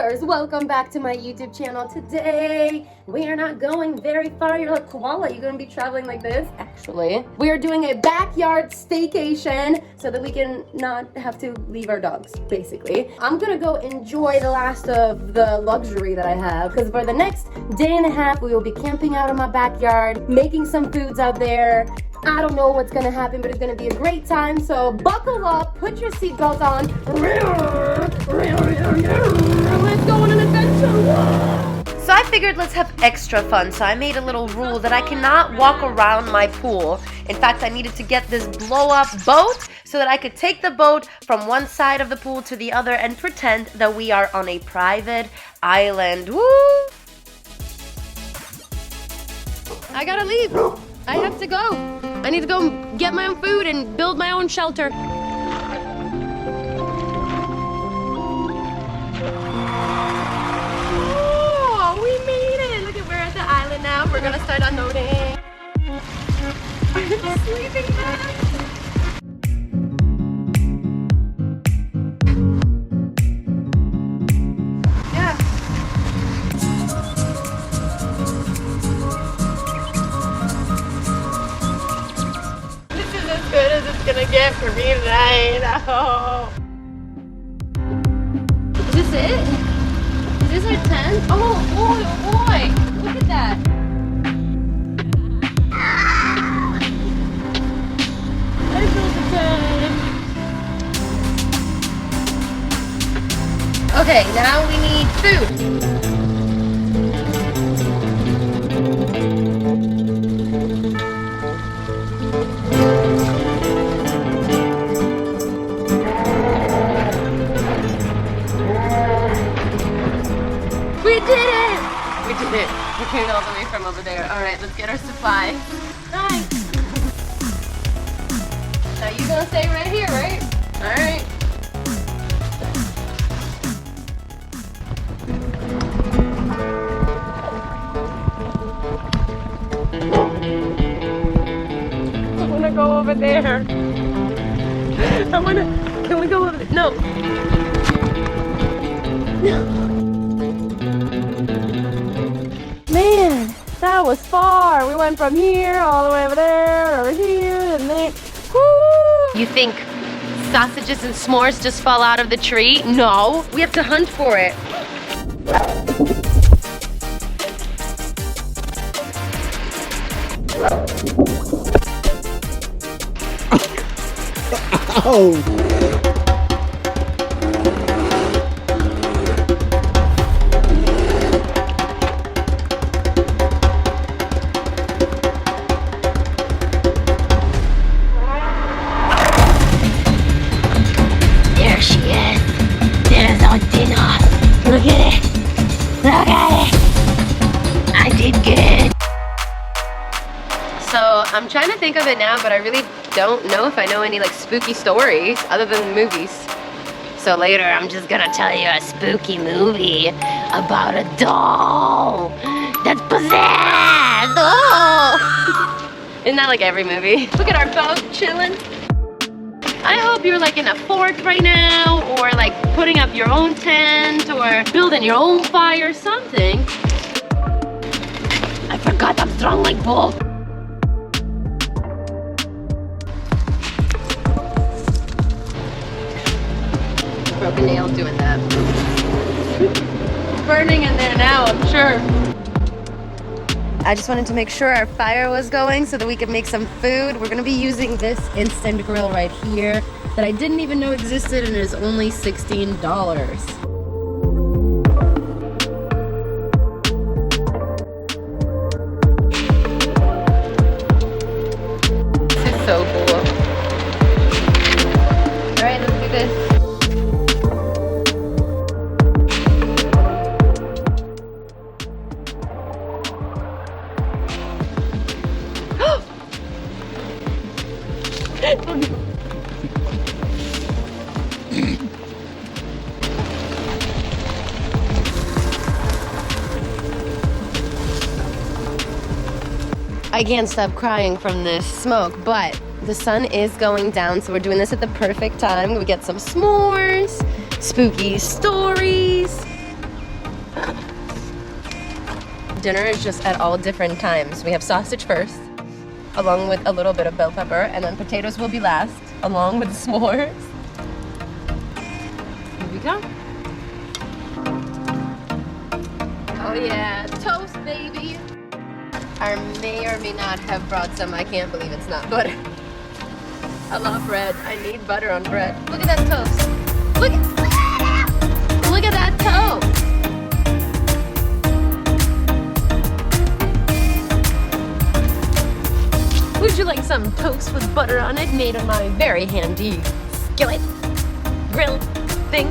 Hillhurst, welcome back to my YouTube channel. Today we are not going very far. You're like, Koala, you're gonna be traveling like this? Actually, we are doing a backyard staycation so that we can not have to leave our dogs, basically. I'm gonna go enjoy the last of the luxury that I have, because for the next day and a half we will be camping out in my backyard, making some foods out there. I don't know what's gonna happen, but it's gonna be a great time. So buckle up, put your seatbelt on. Let's go on an adventure. So I figured let's have extra fun. So I made a little rule that I cannot walk around my pool. In fact, I needed to get this blow-up boat so that I could take the boat from one side of the pool to the other and pretend that we are on a private island. Woo! I gotta leave. I have to go. I need to go get my own food and build my own shelter. Oh, we made it. Look at, we're at the island now. We're gonna start unloading. Sleeping bag. Good as it's gonna get for me tonight. Oh. Is this it? Is this our tent? Oh boy, oh boy! Look at that. I built a tent. Okay, now we need food. We did it! We did it. We came all the way from over there. Alright, let's get our supplies. Nice! Now you're gonna stay right here, right? Alright. I wanna go over there. Can we go over there? No. No. Man, that was far. We went from here all the way over there, over here, and then. Woo! You think sausages and s'mores just fall out of the tree? No, we have to hunt for it. Oh! There she is. There's our dinner. Look at it. Look at it. I did good. So I'm trying to think of it now, but I really don't know if I know any like spooky stories other than movies. So later I'm just gonna tell you a spooky movie about a doll that's possessed. Oh! Isn't that like every movie? Look at our boat chilling. I hope you're like in a fort right now, or like putting up your own tent, or building your own fire, something. I forgot I'm strong like bull. Broken nail doing that. It's burning in there now, I'm sure. I just wanted to make sure our fire was going so that we could make some food. We're gonna be using this instant grill right here that I didn't even know existed, and it is only $16. This is so cool. All right, let's do this. I can't stop crying from this smoke, but the sun is going down, so we're doing this at the perfect time. We get some s'mores, spooky stories. Dinner is just at all different times. We have sausage first, along with a little bit of bell pepper, and then potatoes will be last, along with s'mores. Here we go. Oh yeah, toast, baby. I may or may not have brought some. I can't believe it's not butter. I love bread. I need butter on bread. Look at that toast. Look at that toast. Would you like some toast with butter on it, made on my very handy skillet grill thing?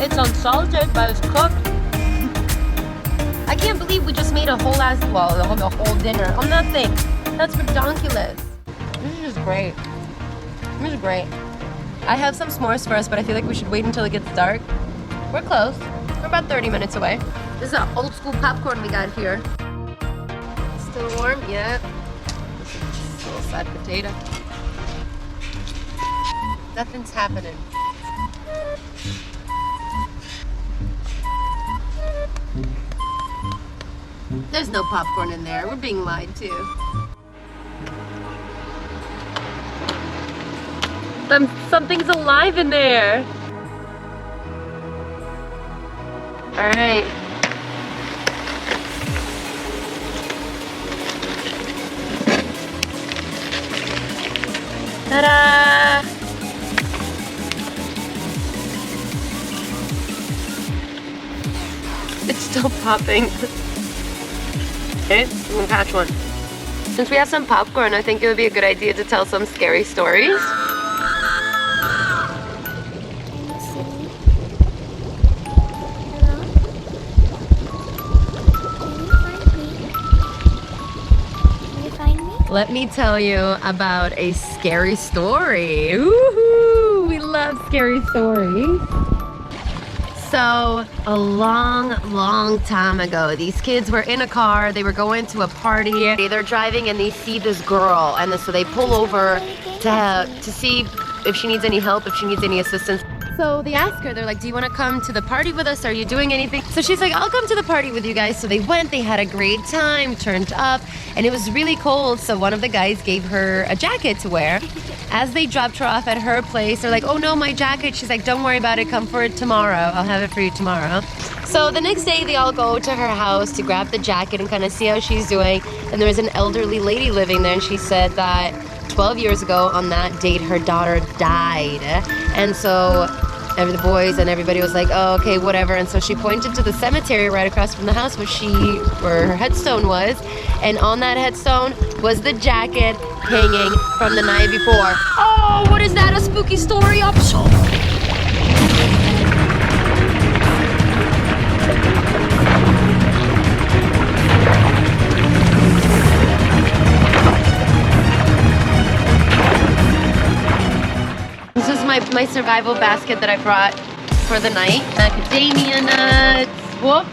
It's unsalted, but it's cooked. I can't believe we just made a whole ass, well, the whole dinner on that thing. That's ridiculous. This is just great. This is great. I have some s'mores first, but I feel like we should wait until it gets dark. We're close. We're about 30 minutes away. This is our old school popcorn we got here. Still warm? Yeah. Little sad potato. Nothing's happening. There's no popcorn in there. We're being lied to. Something's alive in there. All right. Ta-da! It's still popping. Okay, I'm gonna catch one. Since we have some popcorn, I think it would be a good idea to tell some scary stories. Let me tell you about a scary story. Woohoo! We love scary stories. So, a long time ago, these kids were in a car. They were going to a party. They're driving and they see this girl, and so they pull over to see if she needs any help, if she needs any assistance. So they ask her, they're like, do you want to come to the party with us? Are you doing anything? So she's like, I'll come to the party with you guys. So they went, they had a great time, turned up, and it was really cold. So one of the guys gave her a jacket to wear. As they dropped her off at her place, they're like, oh no, my jacket. She's like, don't worry about it, come for it tomorrow. I'll have it for you tomorrow. So the next day they all go to her house to grab the jacket and kind of see how she's doing. And there was an elderly lady living there, and she said that 12 years ago on that date, her daughter died. And so the boys and everybody was like, oh, okay, whatever. And so she pointed to the cemetery right across from the house where her headstone was. And on that headstone was the jacket hanging from the night before. Oh, what is that? A spooky story? This is my survival basket that I brought for the night. Macadamia nuts. Whoop.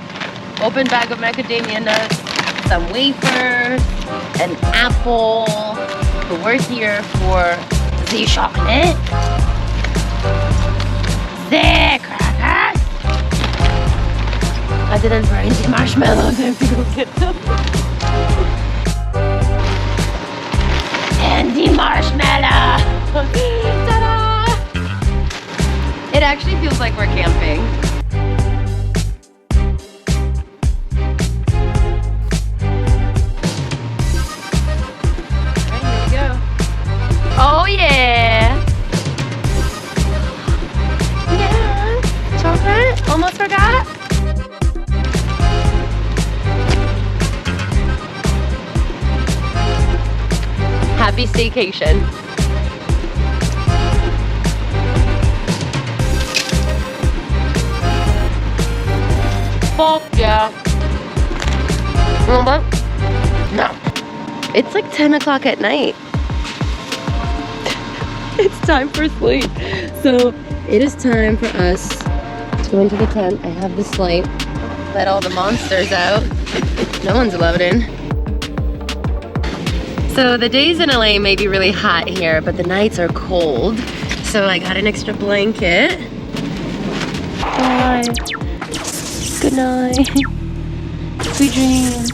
Open bag of macadamia nuts. Some wafers. An apple. But we're here for the chocolate. The crackers. I didn't bring the marshmallows. I have to go get them. And the marshmallow. Ta-da! It actually feels like we're camping. All right, here we go. Oh yeah! Yeah! Chocolate? Almost forgot? Happy staycation. Fuck yeah. Remember? No. It's like 10 o'clock at night. It's time for sleep. So it is time for us to go into the tent. I have this light. Let all the monsters out. No one's allowed in. So the days in LA may be really hot here, but the nights are cold. So I got an extra blanket. Bye. Good night. Sweet dreams.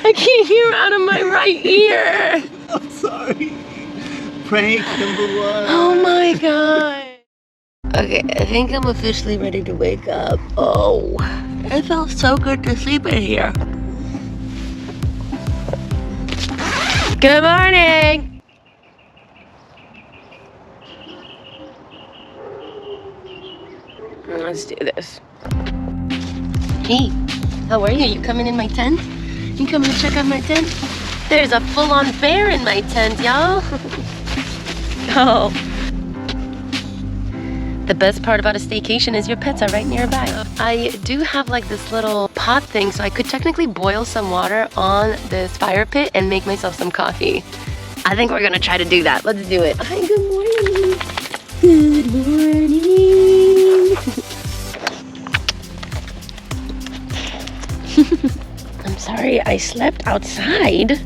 I can't hear out of my right ear. I'm sorry. Prank number one. Oh my god. Okay, I think I'm officially ready to wake up. Oh, it felt so good to sleep in here. Good morning. Let's do this. Hey, how are you? You coming in my tent? You coming to check out my tent? There's a full-on bear in my tent, y'all. Oh. The best part about a staycation is your pets are right nearby. I do have like this little pot thing, so I could technically boil some water on this fire pit and make myself some coffee. I think we're gonna try to do that. Let's do it. Hi, good morning. Good morning. I'm sorry I slept outside,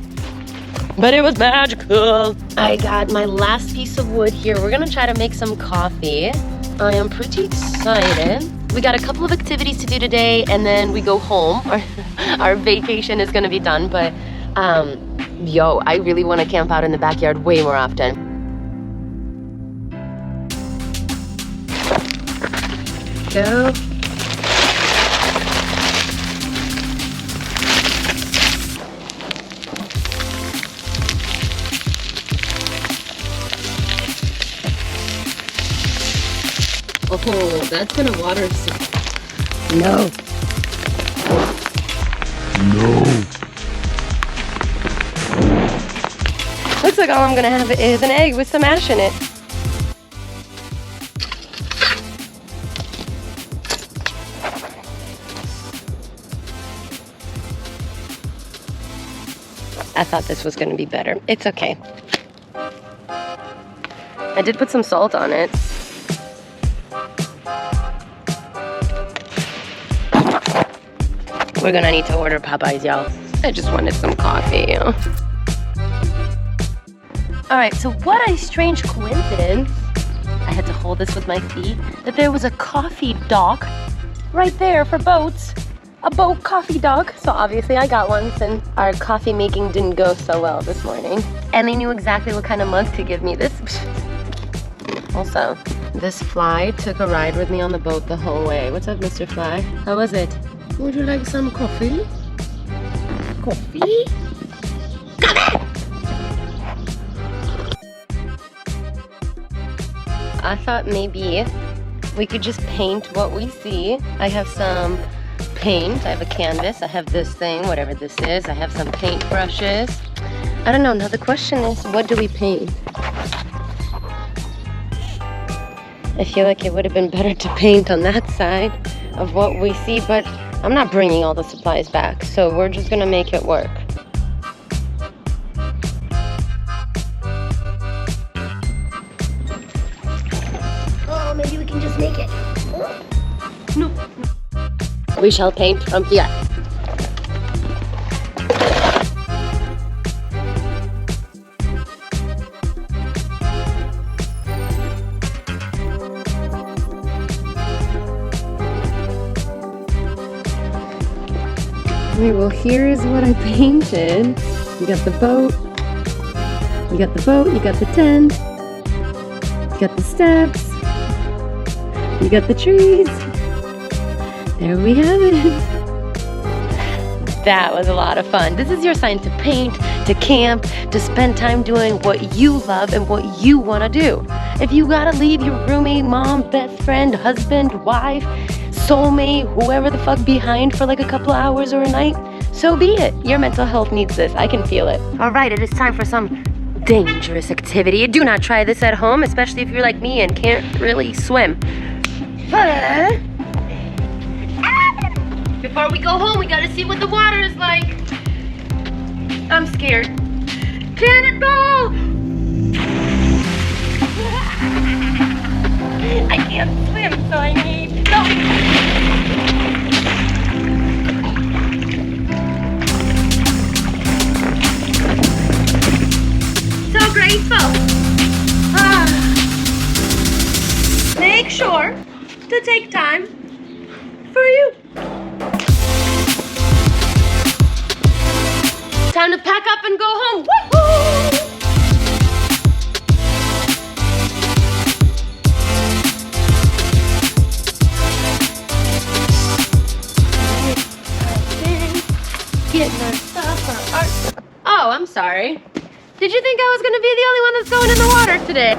but it was magical. I got my last piece of wood here. We're gonna try to make some coffee. I am pretty excited. We got a couple of activities to do today, and then we go home. Our vacation is gonna be done, but yo, I really wanna camp out in the backyard way more often. Go. Oh, that's gonna water some. No. No. Looks like all I'm gonna have is an egg with some ash in it. I thought this was gonna be better. It's okay. I did put some salt on it. We're gonna need to order Popeyes, y'all. I just wanted some coffee. All right, so what a strange coincidence. I had to hold this with my feet, that there was a coffee dock right there for boats. A boat coffee dock. So obviously I got one since our coffee making didn't go so well this morning. And they knew exactly what kind of mug to give me. This. Also, this fly took a ride with me on the boat the whole way. What's up, Mr. Fly? How was it? Would you like some coffee? Coffee? Come in! I thought maybe we could just paint what we see. I have some paint, I have a canvas, I have this thing, whatever this is. I have some paint brushes. I don't know, now the question is, what do we paint? I feel like it would have been better to paint on that side of what we see, but I'm not bringing all the supplies back, so we're just gonna make it work. Oh, maybe we can just make it. No. We shall paint from here. Okay, well, here is what I painted. You got the boat, you got the boat, you got the tent, you got the steps, you got the trees. There we have it. That was a lot of fun. This is your sign to paint, to camp, to spend time doing what you love and what you want to do. If you gotta leave your roommate, mom, best friend, husband, wife, soulmate, whoever the fuck behind for like a couple of hours or a night, so be it. Your mental health needs this. I can feel it. All right, it is time for some dangerous activity. Do not try this at home, especially if you're like me and can't really swim. Before we go home, we gotta see what the water is like. I'm scared. Cannonball! I can't swim, so I need help. So grateful. Make sure to take time for you. Time to pack up and go home. Woohoo! Getting our stuff for our... Oh, I'm sorry. Did you think I was gonna be the only one that's going in the water today?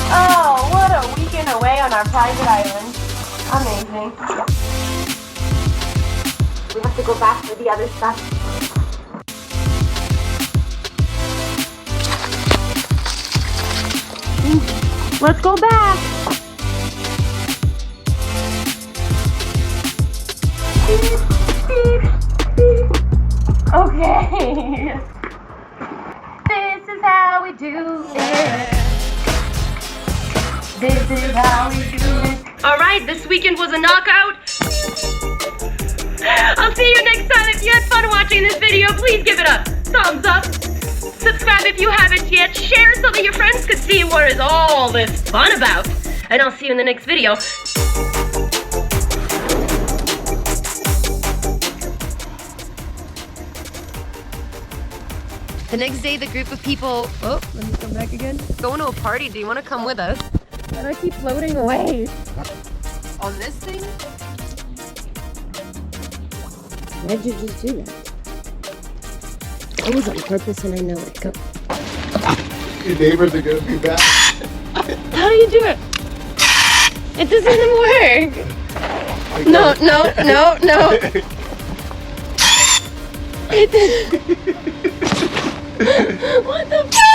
Oh, what a weekend away on our private island. Amazing. We have to go back for the other stuff. Let's go back. Okay. This is how we do it. This is how we do it. Alright, this weekend was a knockout. I'll see you next time. If you had fun watching this video, please give it a thumbs up. Subscribe if you haven't yet. Share so that your friends could see what is all this fun about. And I'll see you in the next video. The next day, the group of people... Oh, let me come back again. Going to a party. Do you want to come with us? Why do I keep floating away? On this thing? Why'd you just do that? It was on purpose and I know it. Go. Your neighbors are gonna be back. How do you do it? It doesn't work. No. It didn't. What the f***?